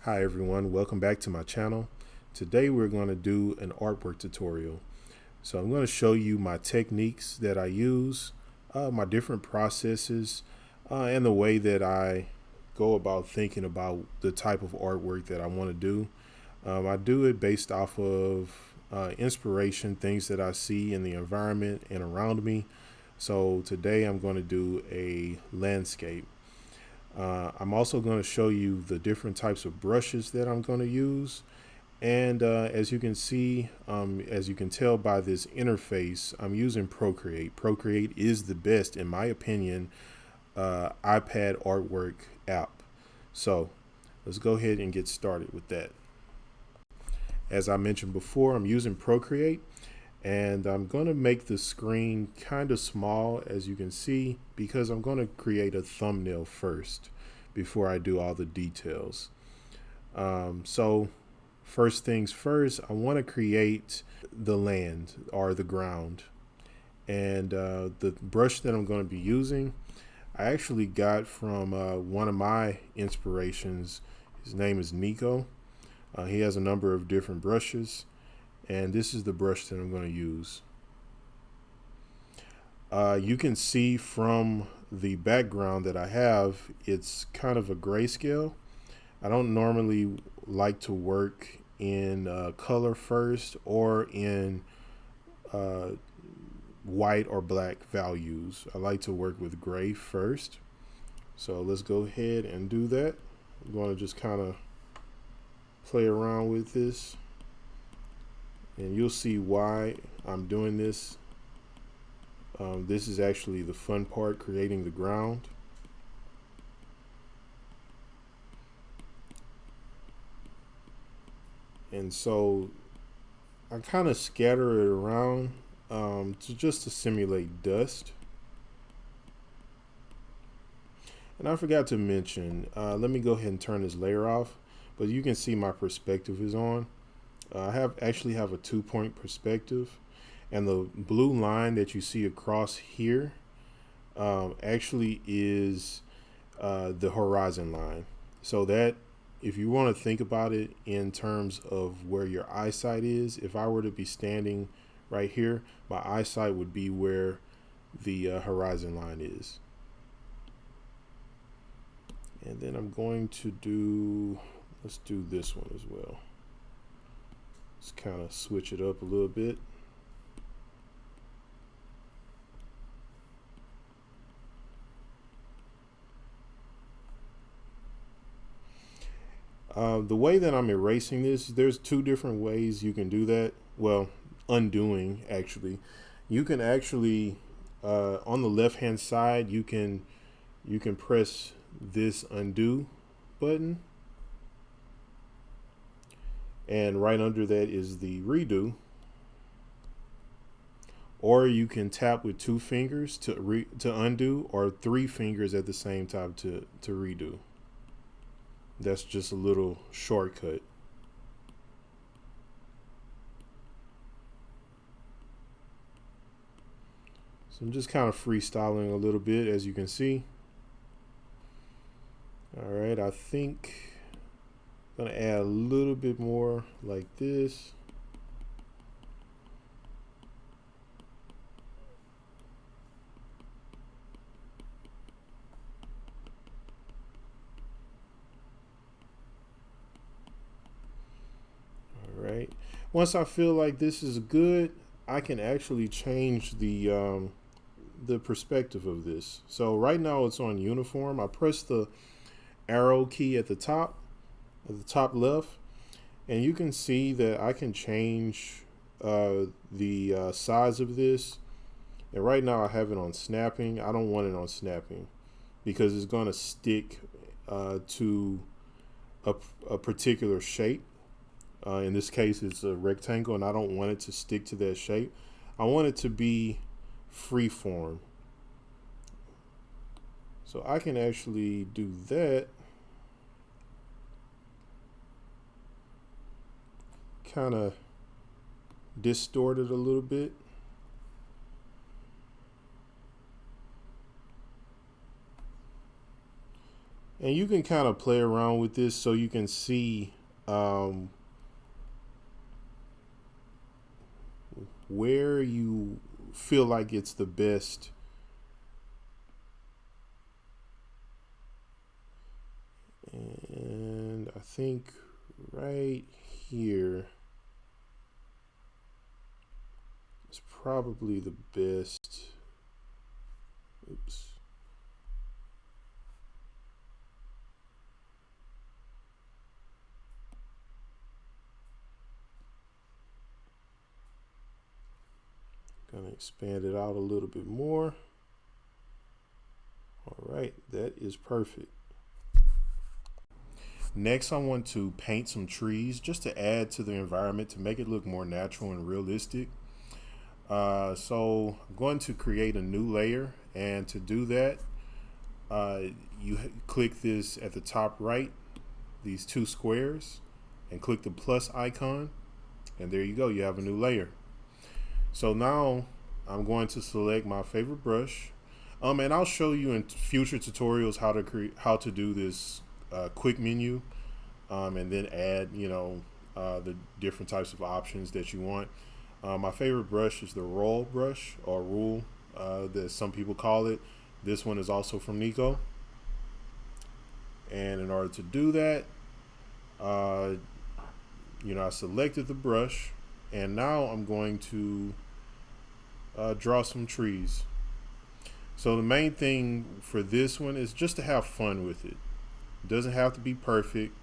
Hi everyone, welcome back to my channel. Today we're going to do an artwork tutorial. So I'm going to show you my techniques that I use, my different processes, and the way that I go about thinking about the type of artwork that I want to do. I do it based off of inspiration, things that I see in the environment and around me. So today I'm going to do a landscape. I'm also going to show you the different types of brushes that I'm going to use. And as you can see, as you can tell by this interface, I'm using Procreate. Procreate is the best, in my opinion, iPad artwork app. So let's go ahead and get started with that. As I mentioned before, I'm using Procreate. And I'm going to make the screen kind of small, as you can see, because I'm going to create a thumbnail first before I do all the details. So first things first, I want to create the land or the ground. And the brush that I'm going to be using, I actually got from one of my inspirations. His name is Nico. He has a number of different brushes. And this is the brush that I'm going to use. You can see from the background that I have, it's kind of a grayscale. I don't normally like to work in color first or in white or black values. I like to work with gray first. So let's go ahead and do that. I'm going to just kind of play around with this. And you'll see why I'm doing this. This is actually the fun part, creating the ground. And so I kind of scatter it around just to simulate dust. And I forgot to mention, let me go ahead and turn this layer off, but you can see my perspective is on. I actually have a 2-point perspective, and the blue line that you see across here actually is the horizon line. So that, if you want to think about it in terms of where your eyesight is, if I were to be standing right here, my eyesight would be where the horizon line is. And then I'm going to do, let's do this one as well. Let's kind of switch it up a little bit. The way that I'm erasing this, there's 2 different ways you can do that. Well, undoing actually. You can actually, on the left hand side, you can press this undo button. And right under that is the redo. Or you can tap with 2 fingers to undo, or 3 fingers at the same time to redo. That's just a little shortcut. So I'm just kind of freestyling a little bit, as you can see. All right, I think I'm gonna add a little bit more like this. All right, once I feel like this is good, I can actually change the perspective of this. So right now it's on uniform. I press the arrow key at the top left, and you can see that I can change the size of this. And right now I have it on snapping. I don't want it on snapping because it's going to stick to a particular shape. In this case, it's a rectangle, and I don't want it to stick to that shape. I want it to be free form. So I can actually do that. Kind of distort it a little bit. And you can kind of play around with this so you can see where you feel like it's the best. And I think right here is probably the best. Oops. Gonna expand it out a little bit more. All right, that is perfect. Next, I want to paint some trees just to add to the environment to make it look more natural and realistic. So I'm going to create a new layer, and to do that, you click this at the top right, these two squares, and click the plus icon, and there you go, you have a new layer. So now I'm going to select my favorite brush, and I'll show you in future tutorials how to do this quick menu, and then add the different types of options that you want. My favorite brush is the roll brush, or rule, that some people call it. This one is also from Nico. And in order to do that, I selected the brush, and now I'm going to draw some trees. So the main thing for this one is just to have fun with it. It doesn't have to be perfect.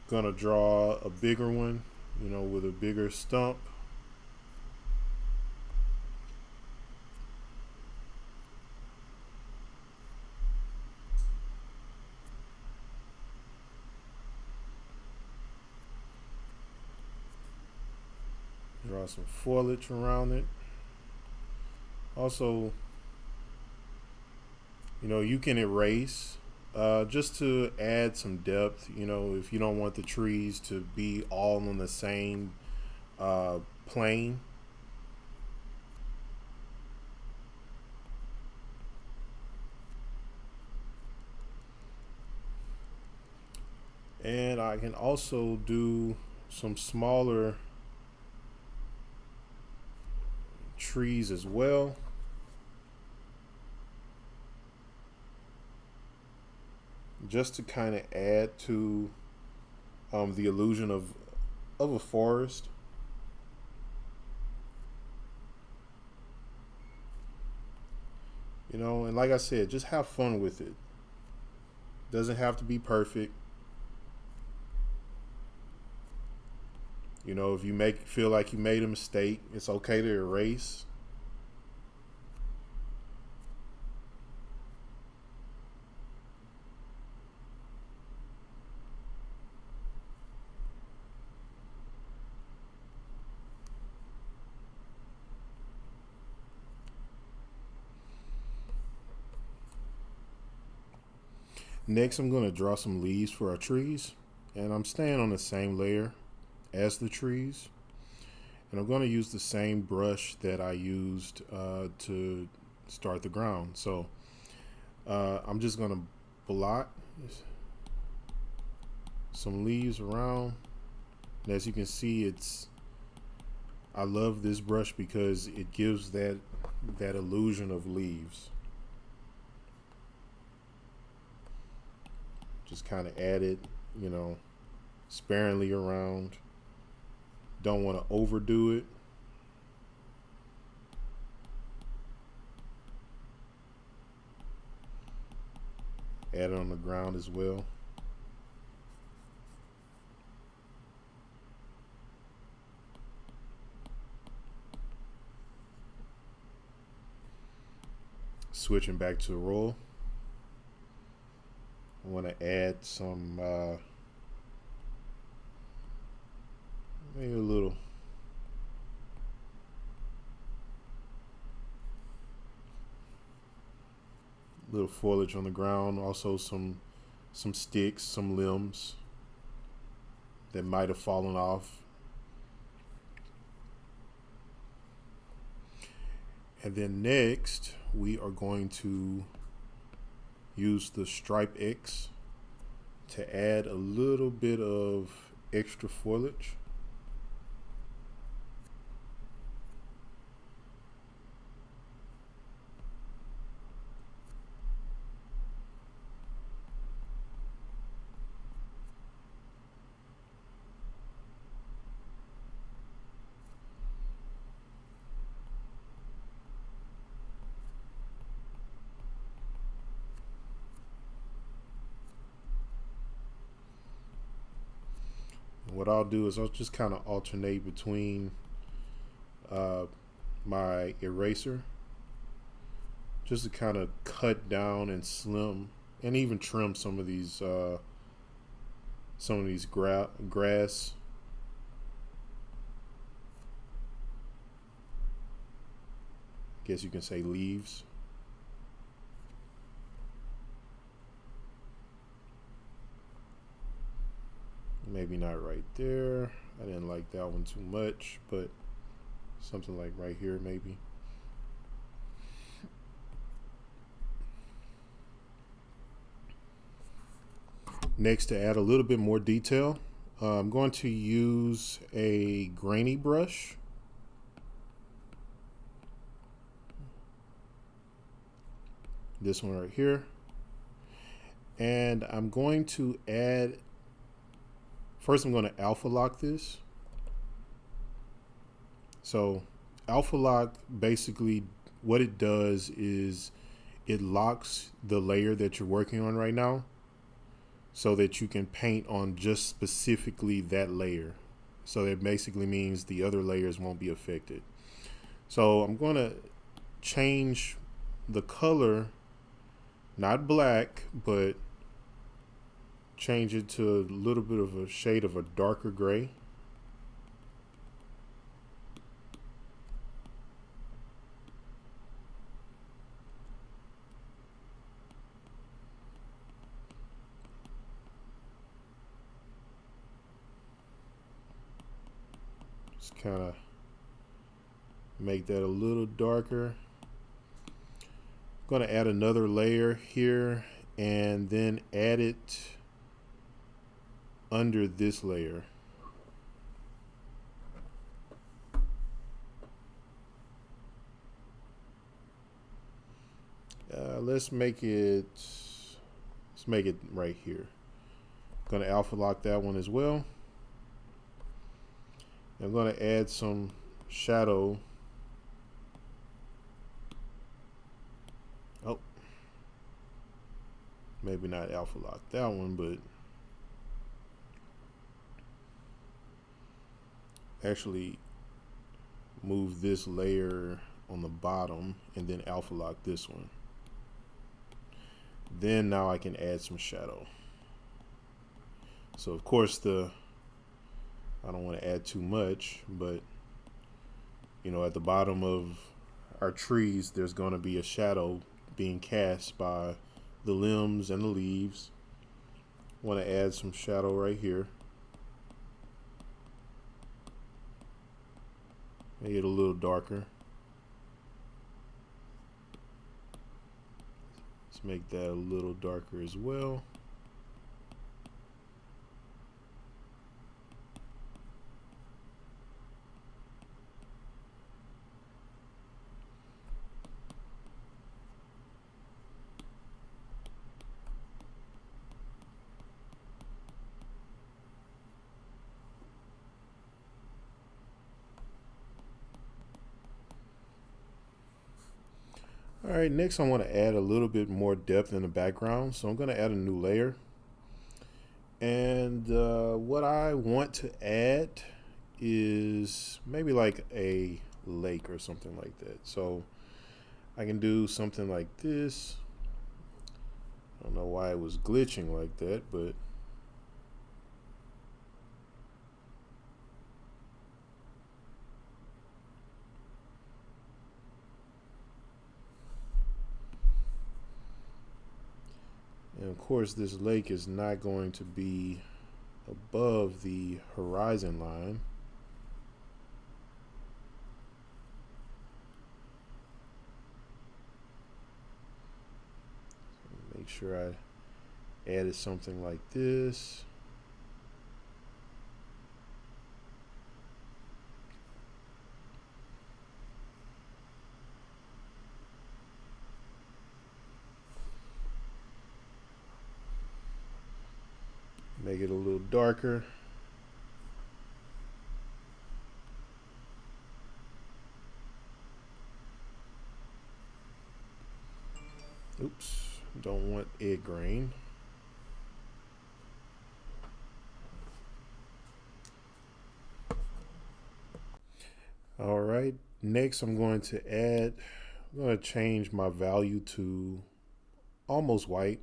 Gonna draw a bigger one, with a bigger stump. Draw some foliage around it. Also, you can erase just to add some depth. If you don't want the trees to be all on the same plane. And I can also do some smaller trees as well. Just to kind of add to the illusion of a forest. And like I said, just have fun with it. Doesn't have to be perfect. If you feel like you made a mistake, it's okay to erase. Next, I'm going to draw some leaves for our trees, and I'm staying on the same layer as the trees. And I'm going to use the same brush that I used to start the ground. So I'm just going to blot some leaves around. And as you can see, I love this brush because it gives that illusion of leaves. Just kind of add it, sparingly around. Don't want to overdo it. Add it on the ground as well. Switching back to the roll. I want to add some, maybe a little foliage on the ground. Also some sticks, some limbs that might have fallen off. And then next, we are going to use the stripe X to add a little bit of extra foliage. What I'll do is I'll just kind of alternate between my eraser, just to kind of cut down and slim and even trim some of these grass. I guess you can say leaves. Maybe not right there. I didn't like that one too much, but something like right here maybe. Next, to add a little bit more detail, I'm going to use a grainy brush. This one right here. And I'm going to add, first I'm going to alpha lock this. So alpha lock, basically what it does is it locks the layer that you're working on right now so that you can paint on just specifically that layer. So that basically means the other layers won't be affected. So I'm going to change the color, not black, but change it to a little bit of a shade of a darker gray. Just kind of make that a little darker. I'm going to add another layer here and then add it under this layer. Let's make it right here. I'm going to alpha lock that one as well. I'm going to add some shadow. Oh, maybe not alpha lock that one, but actually move this layer on the bottom and then alpha lock this one. Then now I can add some shadow. So of course I don't want to add too much, but you know, at the bottom of our trees there's going to be a shadow being cast by the limbs and the leaves. Want to add some shadow right here. Make it a little darker. Let's make that a little darker as well. All right, next I want to add a little bit more depth in the background. So I'm going to add a new layer. And what I want to add is maybe like a lake or something like that. So I can do something like this. I don't know why it was glitching like that, but and of course this lake is not going to be above the horizon line. Make sure I added something like this. Make it a little darker. Oops, don't want egg grain. All right, next I'm going to change my value to almost white.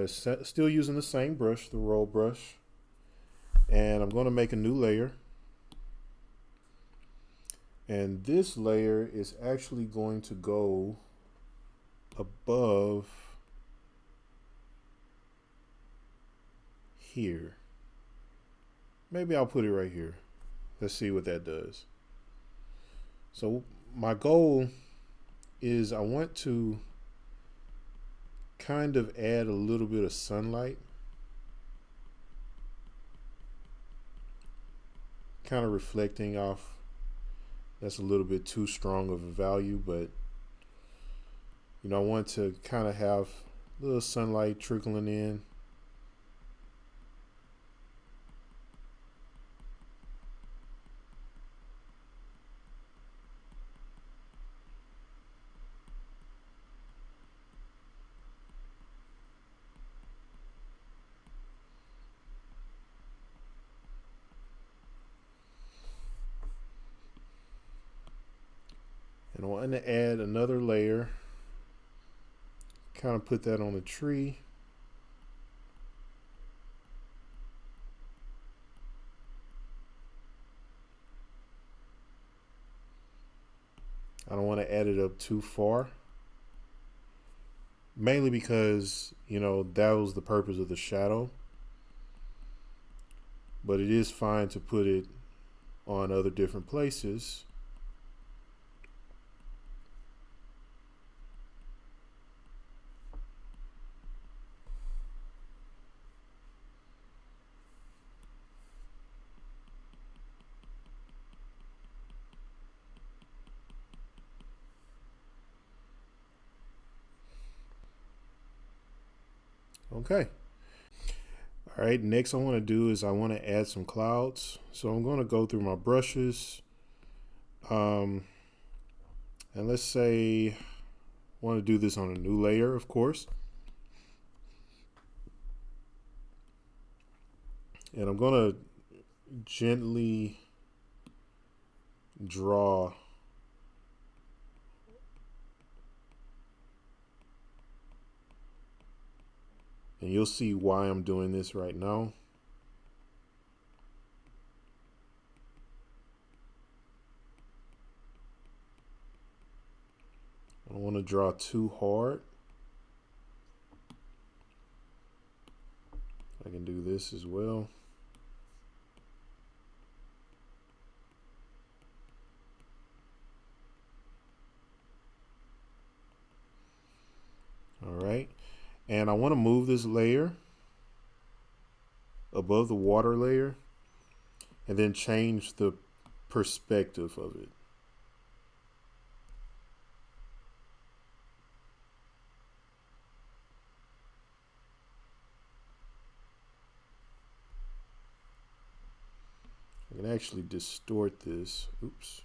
Still using the same brush, the roll brush. And I'm going to make a new layer. And this layer is actually going to go above here. Maybe I'll put it right here. Let's see what that does. So my goal is I want to kind of add a little bit of sunlight, kind of reflecting off. That's a little bit too strong of a value, but you know, I want to kind of have a little sunlight trickling in. And I want to add another layer, kind of put that on the tree. I don't want to add it up too far, mainly because, you know, that was the purpose of the shadow. But it is fine to put it on other different places. Okay. All right, next I want to do is I want to add some clouds. So I'm going to go through my brushes. And let's say I want to do this on a new layer, of course. And I'm going to gently draw and you'll see why I'm doing this right now. I don't want to draw too hard. I can do this as well. All right. And I want to move this layer above the water layer and then change the perspective of it. I can actually distort this. Oops.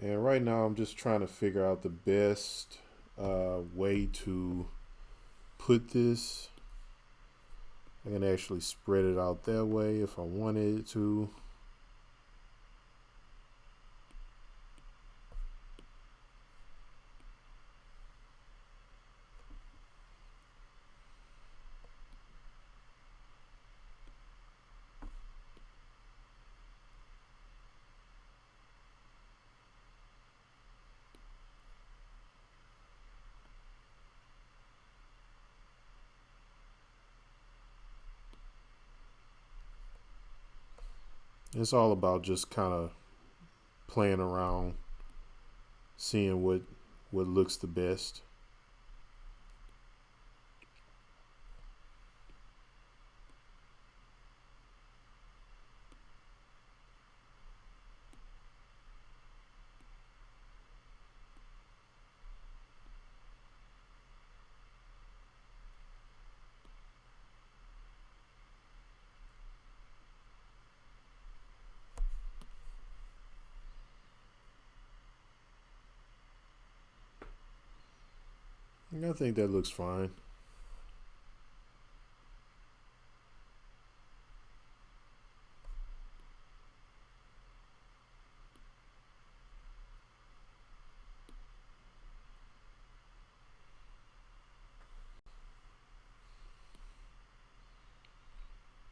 And right now I'm just trying to figure out the best way to put this. I can actually spread it out that way if I wanted to. It's all about just kind of playing around, seeing what looks the best. And I think that looks fine.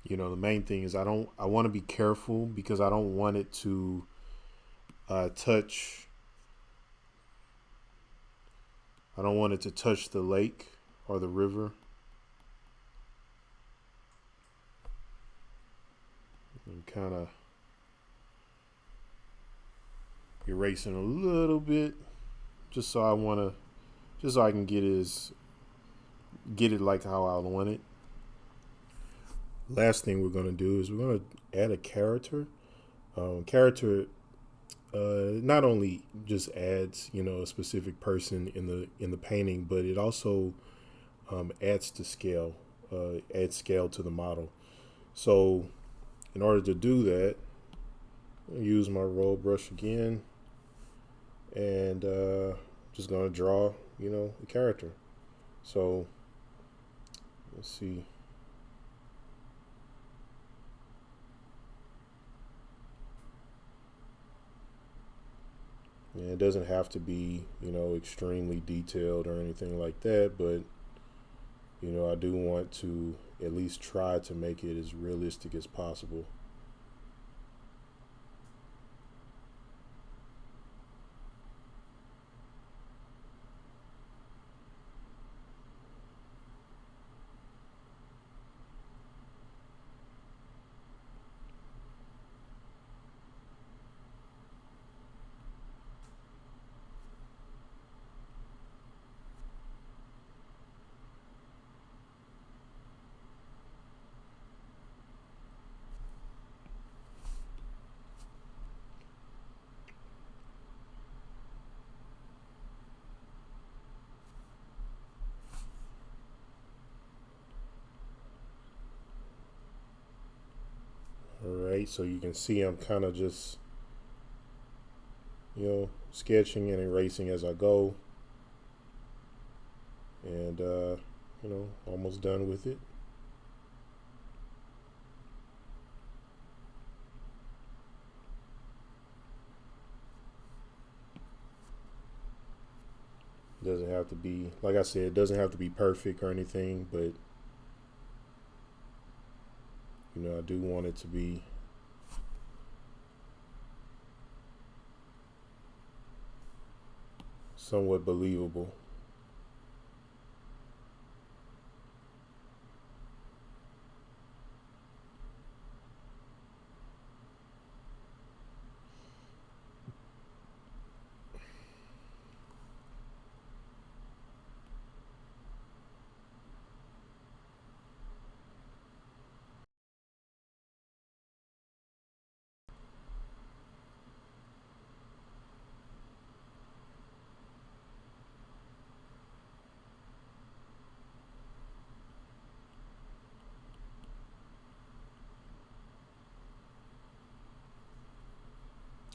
The main thing is I want to be careful because I don't want it to touch. I don't want it to touch the lake or the river. And kind of erasing a little bit, just so I can get it like how I want it. Last thing we're going to do is we're going to add a character. Character not only just adds a specific person in the painting, but it also adds to scale, adds scale to the model. So in order to do that, I'll use my roll brush again, and just going to draw a character. So let's see. Yeah, it doesn't have to be, extremely detailed or anything like that, but, I do want to at least try to make it as realistic as possible. All right, so you can see I'm kind of just, sketching and erasing as I go, and, almost done with it. Doesn't have to be, like I said, it doesn't have to be perfect or anything, but I do want it to be somewhat believable.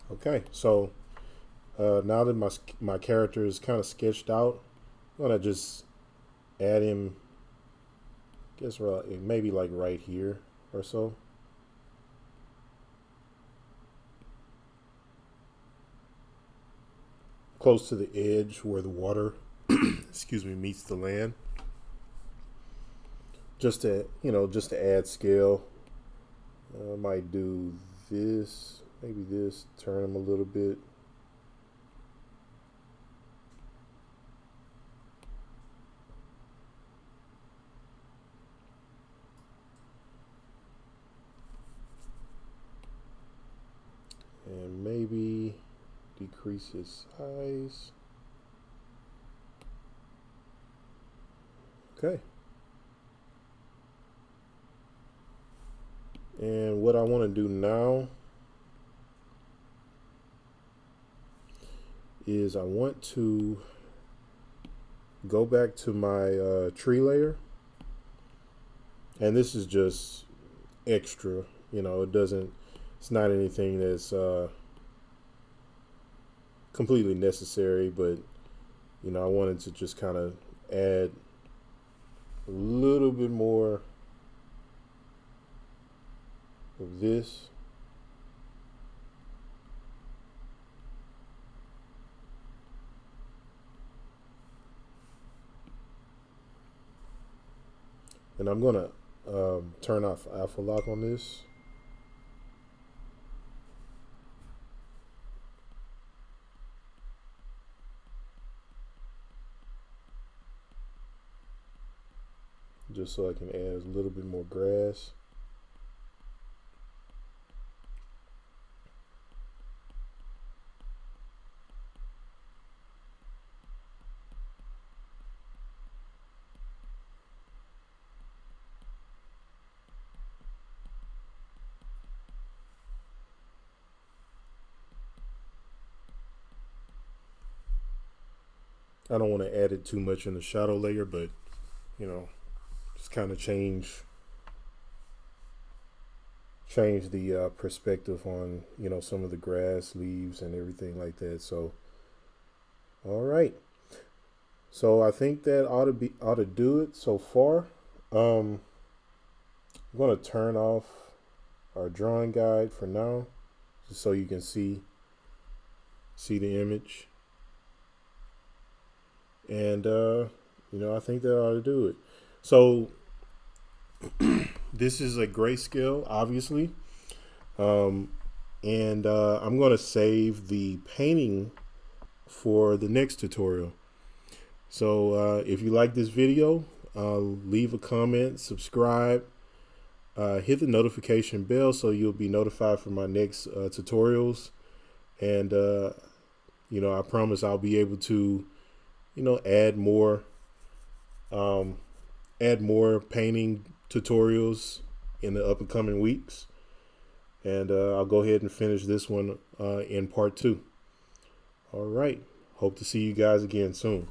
Okay, so now that my character is kind of sketched out, I'm gonna just add him. Guess maybe like right here or so. Close to the edge where the water, excuse me, meets the land. Just to add scale. I might do this, maybe this, turn him a little bit. decrease its size. Okay. And what I want to do now is I want to go back to my tree layer. And this is just extra, it's not anything that's completely necessary, but, I wanted to just kind of add a little bit more of this. And I'm going to turn off alpha lock on this. Just so I can add a little bit more grass. I don't want to add it too much in the shadow layer, but just kind of change the perspective on some of the grass, leaves, and everything like that. So, all right. So I think that ought to do it so far. I'm going to turn off our drawing guide for now, just so you can see the image. And I think that ought to do it. So this is a grayscale, obviously. And I'm going to save the painting for the next tutorial. So if you like this video, leave a comment, subscribe, hit the notification bell so you'll be notified for my next tutorials. And, I promise I'll be able to, add more painting tutorials in the up and coming weeks. And I'll go ahead and finish this one in part 2. All right. Hope to see you guys again soon.